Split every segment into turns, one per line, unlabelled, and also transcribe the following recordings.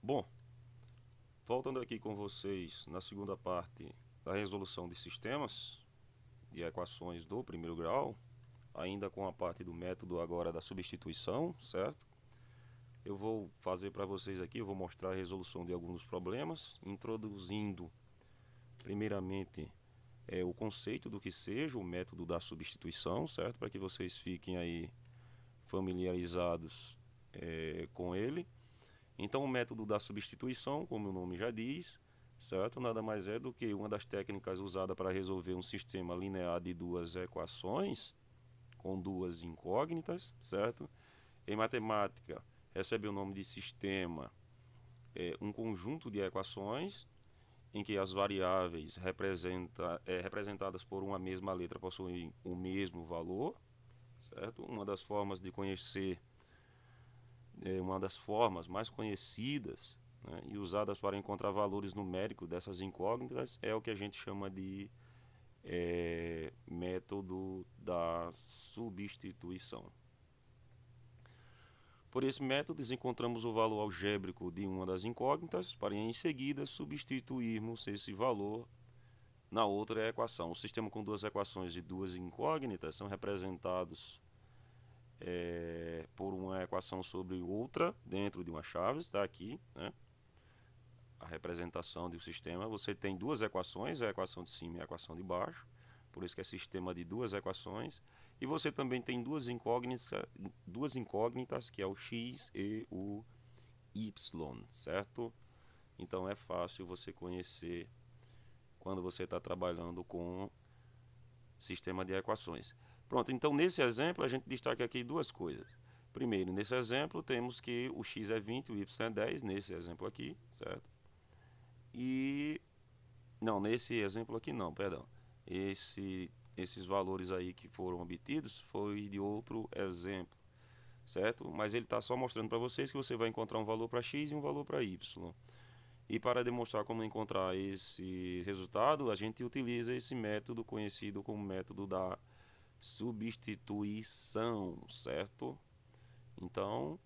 Bom, voltando aqui com vocês na segunda parte da resolução de sistemas de equações do primeiro grau, ainda com a parte do método agora da substituição, certo? Eu vou fazer para vocês aqui, eu vou mostrar a resolução de alguns problemas, introduzindo primeiramente o conceito do que seja o método da substituição, certo? Para que vocês fiquem aí familiarizados com ele. Então, o método da substituição, como o nome já diz, certo? Nada mais é do que uma das técnicas usada para resolver um sistema linear de duas equações com duas incógnitas, certo? Em matemática, recebe o nome de sistema um conjunto de equações em que as variáveis representadas por uma mesma letra possuem o mesmo valor, certo? Uma das formas de conhecer, uma das formas mais conhecidas, né, e usadas para encontrar valores numéricos dessas incógnitas é o que a gente chama de método da substituição. Por esse método, encontramos o valor algébrico de uma das incógnitas para em seguida substituirmos esse valor na outra equação. O sistema com duas equações de duas incógnitas são representados por uma equação sobre outra dentro de uma chave, está aqui, né? A representação do sistema. Você tem duas equações, a equação de cima e a equação de baixo, por isso que é sistema de duas equações. E você também tem duas incógnitas, que é o x e o y, certo? Então é fácil você conhecer quando você está trabalhando com sistema de equações. Pronto, então nesse exemplo a gente destaca aqui duas coisas. Primeiro, nesse exemplo temos que o x é 20, o y é 10, nesse exemplo aqui, certo? E não, nesse exemplo aqui não, perdão. Esses valores aí que foram obtidos foi de outro exemplo, certo? Mas ele está só mostrando para vocês que você vai encontrar um valor para x e um valor para y. E para demonstrar como encontrar esse resultado, a gente utiliza esse método conhecido como método da substituição, certo? Então,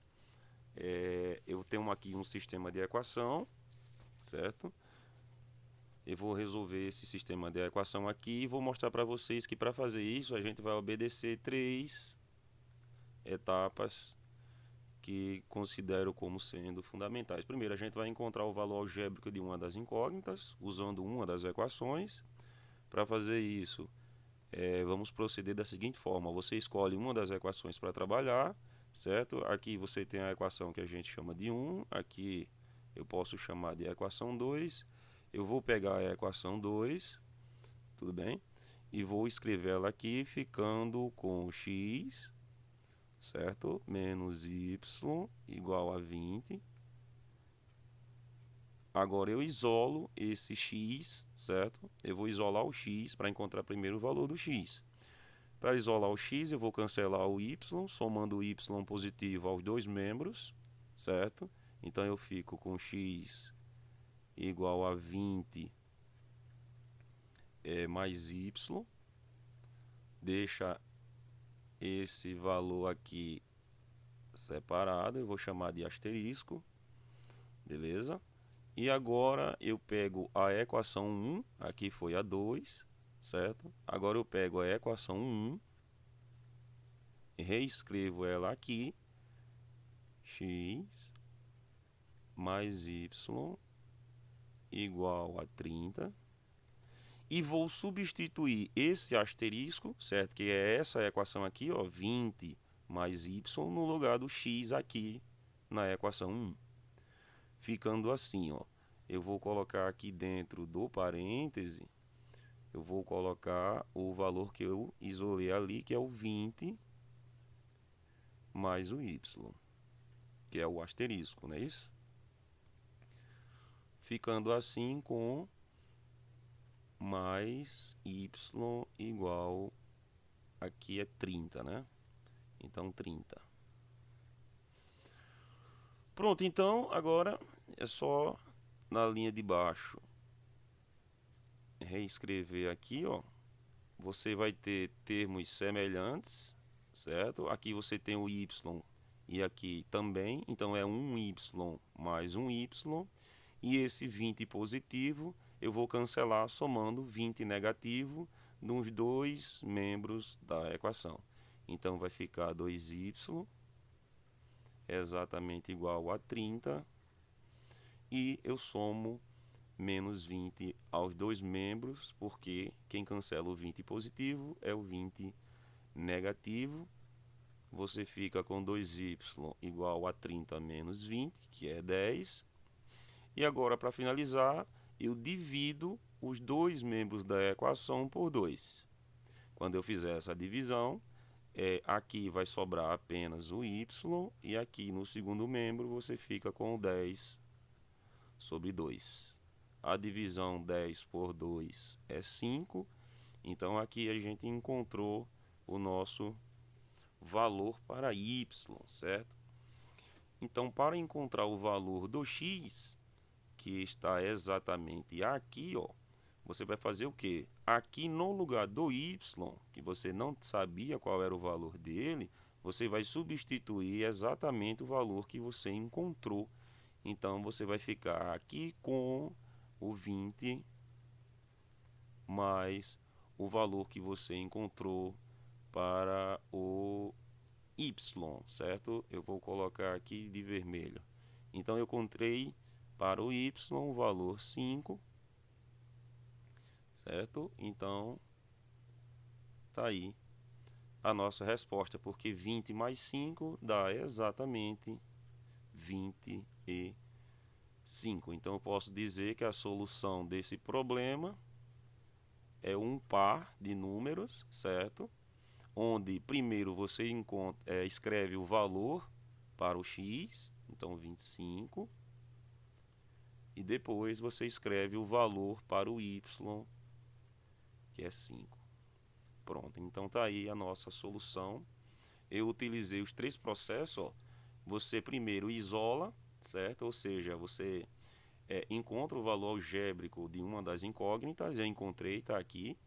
eu tenho aqui um sistema de equação, certo? Eu vou resolver esse sistema de equação aqui e vou mostrar para vocês que para fazer isso a gente vai obedecer três etapas que considero como sendo fundamentais. Primeiro, a gente vai encontrar o valor algébrico de uma das incógnitas usando uma das equações. Para fazer isso, vamos proceder da seguinte forma: você escolhe uma das equações para trabalhar, certo? Aqui você tem a equação que a gente chama de 1, aqui eu posso chamar de equação 2. Eu vou pegar a equação 2, tudo bem? E vou escrevê-la aqui ficando com x, certo? Menos y igual a 20. Agora eu isolo esse x, certo? Eu vou isolar o x para encontrar primeiro o valor do x. Para isolar o x, eu vou cancelar o y, somando o y positivo aos dois membros, certo? Então eu fico com x igual a 20 mais y. Deixa esse valor aqui separado, eu vou chamar de asterisco, beleza? E agora eu pego a equação 1, aqui foi a 2, certo? Agora eu pego a equação 1, reescrevo ela aqui, x mais y igual a 30, e vou substituir esse asterisco, certo? Que é essa equação aqui, ó, 20 mais y, no lugar do x aqui na equação 1. Ficando assim, ó, eu vou colocar aqui dentro do parêntese, eu vou colocar o valor que eu isolei ali, que é o 20 mais o y, que é o asterisco, não é isso? Ficando assim com mais y igual, aqui é 30, né? Então 30. Pronto, então agora é só na linha de baixo reescrever aqui, ó. Você vai ter termos semelhantes, certo? Aqui você tem o y e aqui também, então é 1y mais 1y, e esse 20 positivo eu vou cancelar somando 20 negativo nos dois membros da equação. Então vai ficar 2y exatamente igual a 30, e eu somo menos 20 aos dois membros, porque quem cancela o 20 positivo é o 20 negativo. Você fica com 2y igual a 30 menos 20, que é 10. E agora, para finalizar, eu divido os dois membros da equação por 2. Quando eu fizer essa divisão, aqui vai sobrar apenas o y, e aqui no segundo membro você fica com 10 sobre 2. A divisão 10 por 2 é 5, então aqui a gente encontrou o nosso valor para y, certo? Então, para encontrar o valor do x, que está exatamente aqui, ó, você vai fazer o quê? Aqui no lugar do y, que você não sabia qual era o valor dele, você vai substituir exatamente o valor que você encontrou. Então, você vai ficar aqui com o 20 mais o valor que você encontrou para o y, certo? Eu vou colocar aqui de vermelho. Então, eu encontrei para o y o valor 5, certo? Então, tá aí a nossa resposta, porque 20 mais 5 dá exatamente 25. Então, eu posso dizer que a solução desse problema é um par de números, certo? Onde primeiro você escreve o valor para o x, então 25, e depois você escreve o valor para o y, que é 5. Pronto, então tá aí a nossa solução. Eu utilizei os três processos, ó. Você primeiro isola, certo? Ou seja, você encontra o valor algébrico de uma das incógnitas. Eu encontrei, está aqui.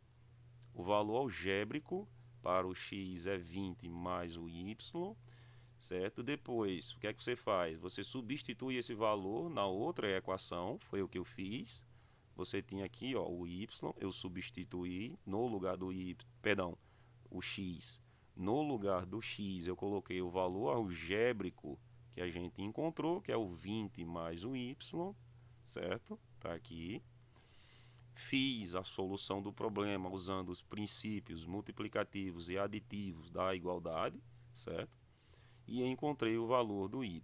O valor algébrico para o x é 20 mais o y, certo? Depois, o que é que você faz? Você substitui esse valor na outra equação, foi o que eu fiz. Você tinha aqui, ó, o y, eu substituí no lugar do y, perdão, o x. No lugar do x, eu coloquei o valor algébrico que a gente encontrou, que é o 20 mais o y, certo? Tá aqui. Fiz a solução do problema usando os princípios multiplicativos e aditivos da igualdade, certo? E encontrei o valor do y.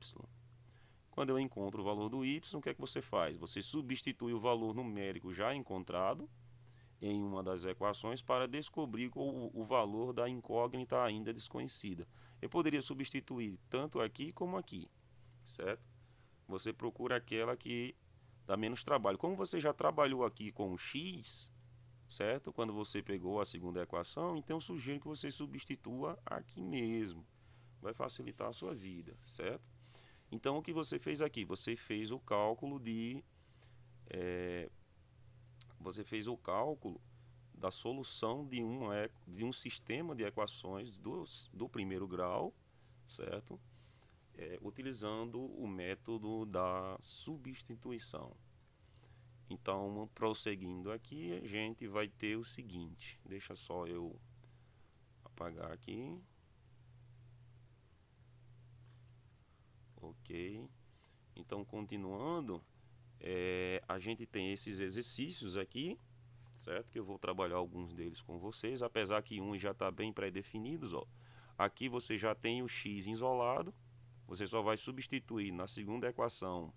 Quando eu encontro o valor do y, o que é que você faz? Você substitui o valor numérico já encontrado em uma das equações para descobrir o valor da incógnita ainda desconhecida. Eu poderia substituir tanto aqui como aqui, certo? Você procura aquela que dá menos trabalho. Como você já trabalhou aqui com o x, certo? Quando você pegou a segunda equação, então eu sugiro que você substitua aqui mesmo. Vai facilitar a sua vida, certo? Então, o que você fez aqui? Você fez o cálculo da solução de um sistema de equações do primeiro grau, certo? Utilizando o método da substituição. Então, prosseguindo aqui, a gente vai ter o seguinte. Deixa só eu apagar aqui. Ok. Então, continuando, a gente tem esses exercícios aqui, certo? Que eu vou trabalhar alguns deles com vocês, apesar que uns já está bem pré-definidos, ó. Aqui você já tem o x isolado, você só vai substituir na segunda equação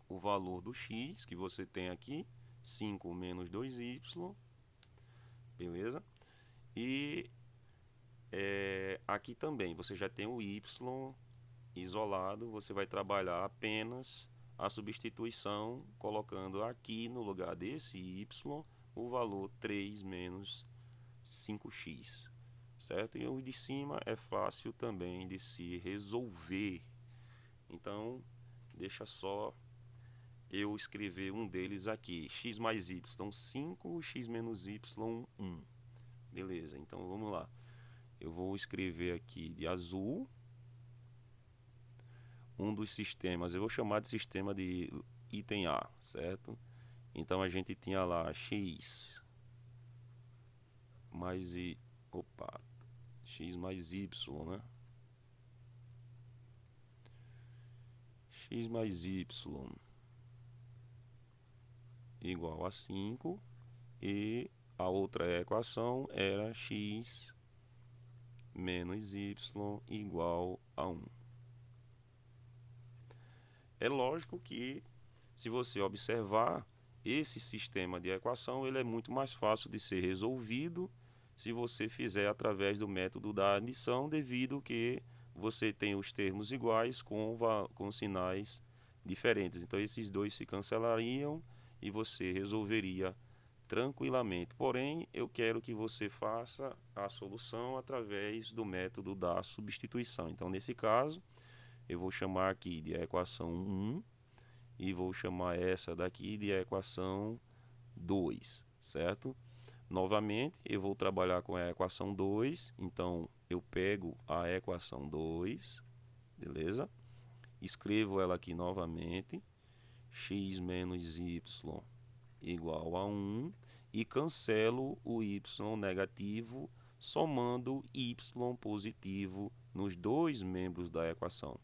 o valor do x que você tem aqui, 5 menos 2y, beleza? E aqui também você já tem o y isolado, você vai trabalhar apenas a substituição, colocando aqui no lugar desse y o valor 3 menos 5x, certo? E o de cima é fácil também de se resolver. Então, deixa só eu escrever um deles aqui. X mais y 5, x menos y 1. Beleza, então vamos lá. Eu vou escrever aqui de azul. um dos sistemas, eu vou chamar de sistema de item A, certo? Então a gente tinha lá x mais x mais y, né? X mais y igual a 5 e a outra equação era x menos y igual a 1. É lógico que, se você observar, esse sistema de equação ele é muito mais fácil de ser resolvido se você fizer através do método da adição, devido que você tem os termos iguais com sinais diferentes. Então esses dois se cancelariam e você resolveria tranquilamente. Porém, eu quero que você faça a solução através do método da substituição. Então, nesse caso, eu vou chamar aqui de equação 1 e vou chamar essa daqui de equação 2, certo? Novamente, eu vou trabalhar com a equação 2, então eu pego a equação 2, beleza? Escrevo ela aqui novamente, x menos y igual a 1, e cancelo o y negativo, somando y positivo nos dois membros da equação.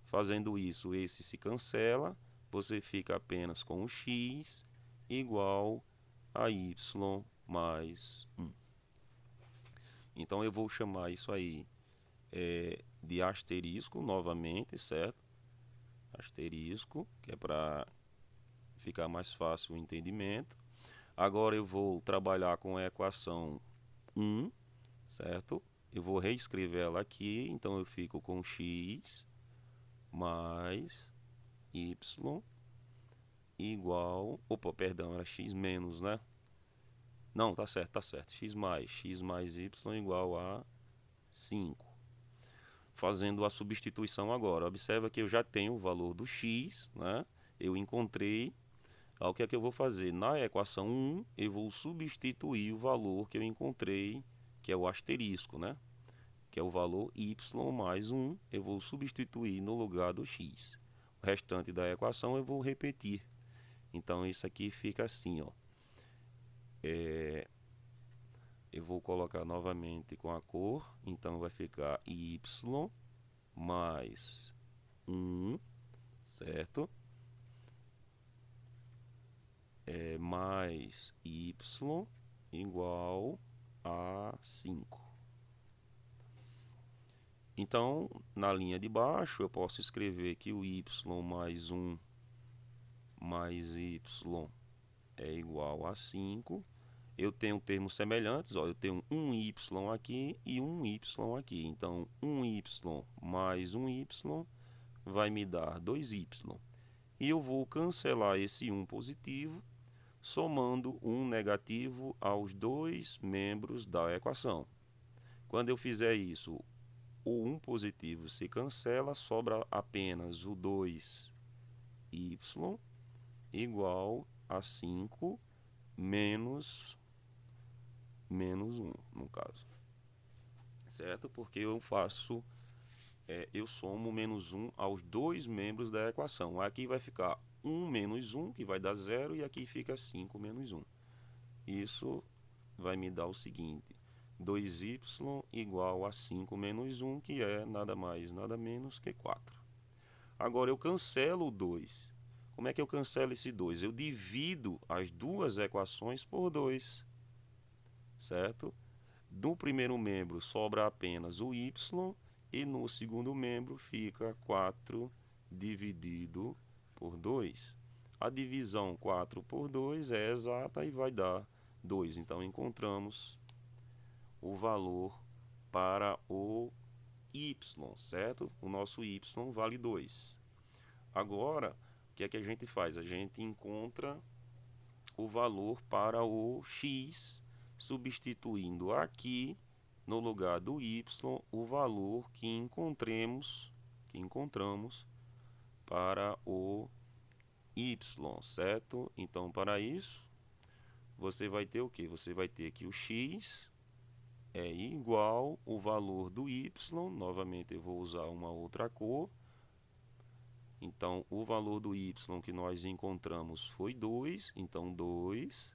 Fazendo isso, esse se cancela, você fica apenas com o x igual a y mais 1. Então eu vou chamar isso aí de asterisco novamente, certo? Asterisco, que é para ficar mais fácil o entendimento. Agora eu vou trabalhar com a equação 1, certo? Eu vou reescrever ela aqui, então eu fico com x mais y igual... perdão, era x menos, né? Não, tá certo. x mais y igual a 5. Fazendo a substituição agora. Observa que eu já tenho o valor do x, né? Eu encontrei. O que é que eu vou fazer? Na equação 1, eu vou substituir o valor que eu encontrei, que é o asterisco, né? Que é o valor y mais 1, eu vou substituir no lugar do x. O restante da equação eu vou repetir. Então, isso aqui fica assim, ó. Eu vou colocar novamente com a cor, então vai ficar y mais 1, certo? Mais y igual a 5. Então, na linha de baixo, eu posso escrever que o y mais 1 mais y é igual a 5. Eu tenho termos semelhantes, ó, eu tenho um y aqui e um y aqui. Então, um y mais um y vai me dar 2y. E eu vou cancelar esse 1 positivo, somando um negativo aos dois membros da equação. Quando eu fizer isso, o 1 positivo se cancela, sobra apenas o 2y igual a 5 menos 1, no caso. Certo? Porque eu somo menos 1 aos dois membros da equação. Aqui vai ficar 1 menos 1, que vai dar 0, e aqui fica 5 menos 1. Isso vai me dar o seguinte: 2y igual a 5 menos 1, que é nada mais, nada menos que 4. Agora eu cancelo o 2. Como é que eu cancelo esse 2? Eu divido as duas equações por 2, certo? Do primeiro membro sobra apenas o y, e no segundo membro fica 4 dividido por 2. A divisão 4 por 2 é exata e vai dar 2. Então, encontramos o valor para o y, certo? O nosso y vale 2. Agora, o que é que a gente faz? A gente encontra o valor para o x, substituindo aqui, no lugar do y, o valor que encontramos para o y, certo? Então, para isso, você vai ter o quê? Você vai ter que o x é igual o valor do y, novamente eu vou usar uma outra cor, Então, o valor do y que nós encontramos foi 2, então 2,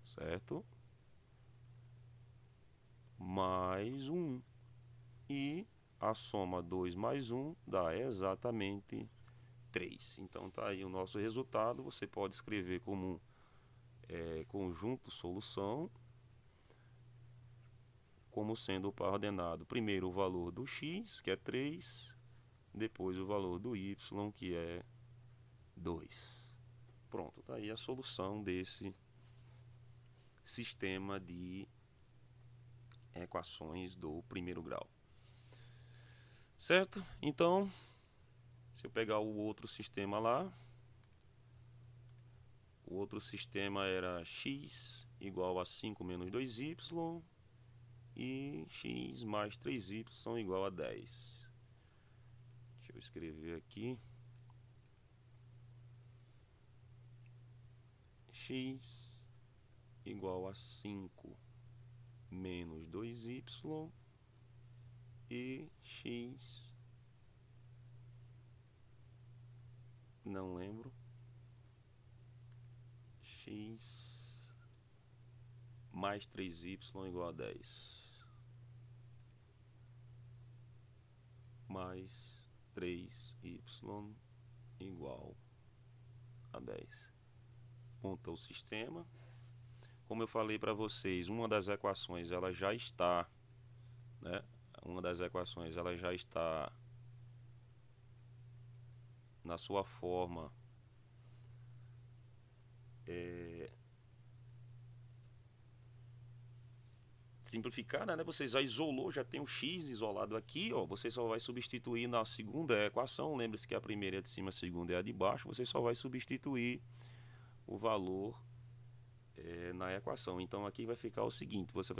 certo? Mais 1. E a soma 2 mais 1 dá exatamente 3. Então, tá aí o nosso resultado. Você pode escrever como conjunto solução, como sendo o par ordenado. Primeiro o valor do x, que é 3, depois o valor do y, que é 2. Pronto, tá aí a solução desse sistema de equações do primeiro grau. Certo? Então, se eu pegar o outro sistema lá, o outro sistema era x igual a 5 menos 2y e x mais 3y igual a 10. Deixa eu escrever aqui. X igual a 5 menos 2y e x, não lembro, x mais 3y igual a 10, mais 3y igual a 10. Monta o sistema. Como eu falei para vocês, uma das equações ela já está, né? Uma das equações ela já está na sua forma simplificada, né? Você já isolou, já tem o x isolado aqui, ó. Você só vai substituir na segunda equação. Lembre-se que a primeira é de cima, a segunda é a de baixo. Você só vai substituir o valor na equação. Então aqui vai ficar o seguinte: você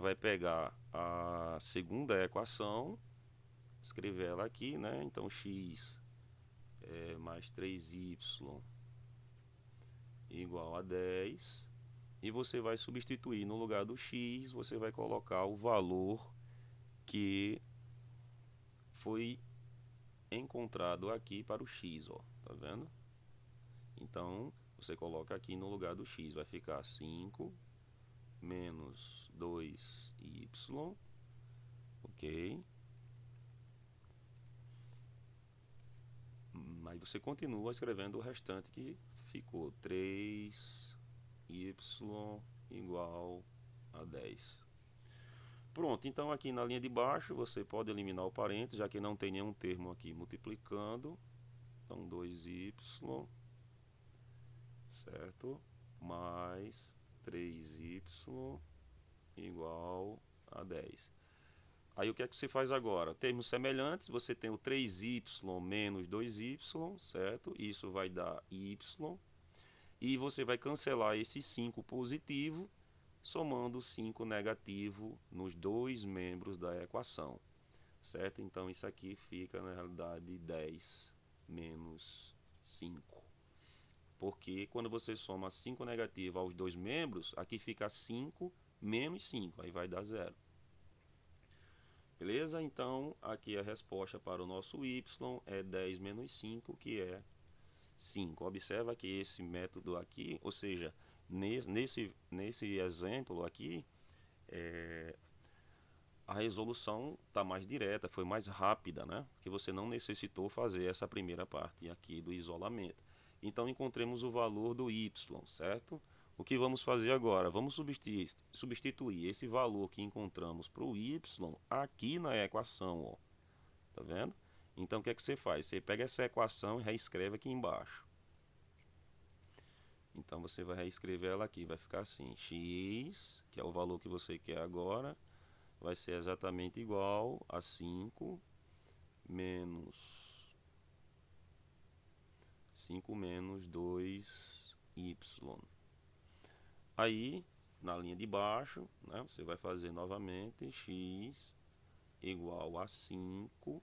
vai pegar a segunda equação, escrever ela aqui, né? Então x mais 3y igual a 10. E você vai substituir no lugar do x, você vai colocar o valor que foi encontrado aqui para o x, ó, tá vendo? Então, você coloca aqui no lugar do x, vai ficar 5 menos 2y, ok? Aí você continua escrevendo o restante que ficou 3y igual a 10. Pronto, então aqui na linha de baixo você pode eliminar o parênteses, já que não tem nenhum termo aqui multiplicando. Então 2y, certo? Mais 3y igual a 10. Aí o que é que você faz agora? Termos semelhantes, você tem o 3y menos 2y, certo? Isso vai dar y. E você vai cancelar esse 5 positivo, somando 5 negativo nos dois membros da equação, certo? Então isso aqui fica na realidade 10 menos 5. Porque quando você soma 5 negativo aos dois membros, aqui fica 5 menos 5, aí vai dar 0. Beleza? Então aqui a resposta para o nosso y é 10 menos 5, que é 5. Observa que esse método aqui, ou seja, nesse exemplo aqui, a resolução está mais direta, foi mais rápida, né? Porque você não necessitou fazer essa primeira parte aqui do isolamento. Então encontremos o valor do y, certo? O que vamos fazer agora? Vamos substituir esse valor que encontramos para o y aqui na equação, ó. Tá vendo? Então o que é que você faz? Você pega essa equação e reescreve aqui embaixo. Então você vai reescrever ela aqui, vai ficar assim: x, que é o valor que você quer agora, vai ser exatamente igual a 5 menos 2y. Aí, na linha de baixo, né, você vai fazer novamente x igual a 5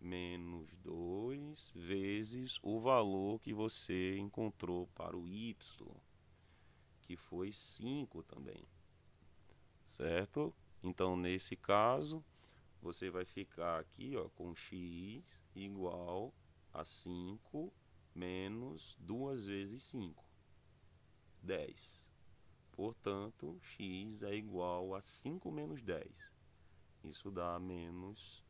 menos 2 vezes o valor que você encontrou para o y, que foi 5 também, certo? Então, nesse caso, você vai ficar aqui, ó, com x igual a 5 menos 2 vezes 5, 10. Portanto, x é igual a 5 menos 10. Isso dá menos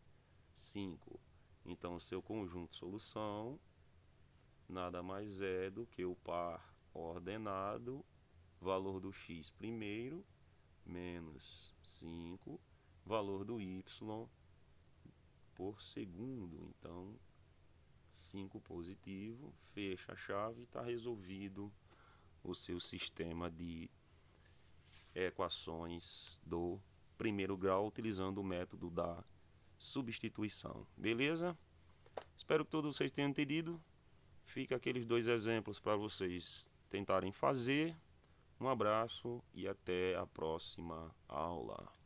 5. Então, seu conjunto solução nada mais é do que o par ordenado, valor do x primeiro, menos 5, valor do y por segundo. Então, 5 positivo, fecha a chave, está resolvido o seu sistema de equações do primeiro grau utilizando o método da substituição. Beleza? Espero que todos vocês tenham entendido. Fica aqueles 2 exemplos para vocês tentarem fazer. Um abraço e até a próxima aula.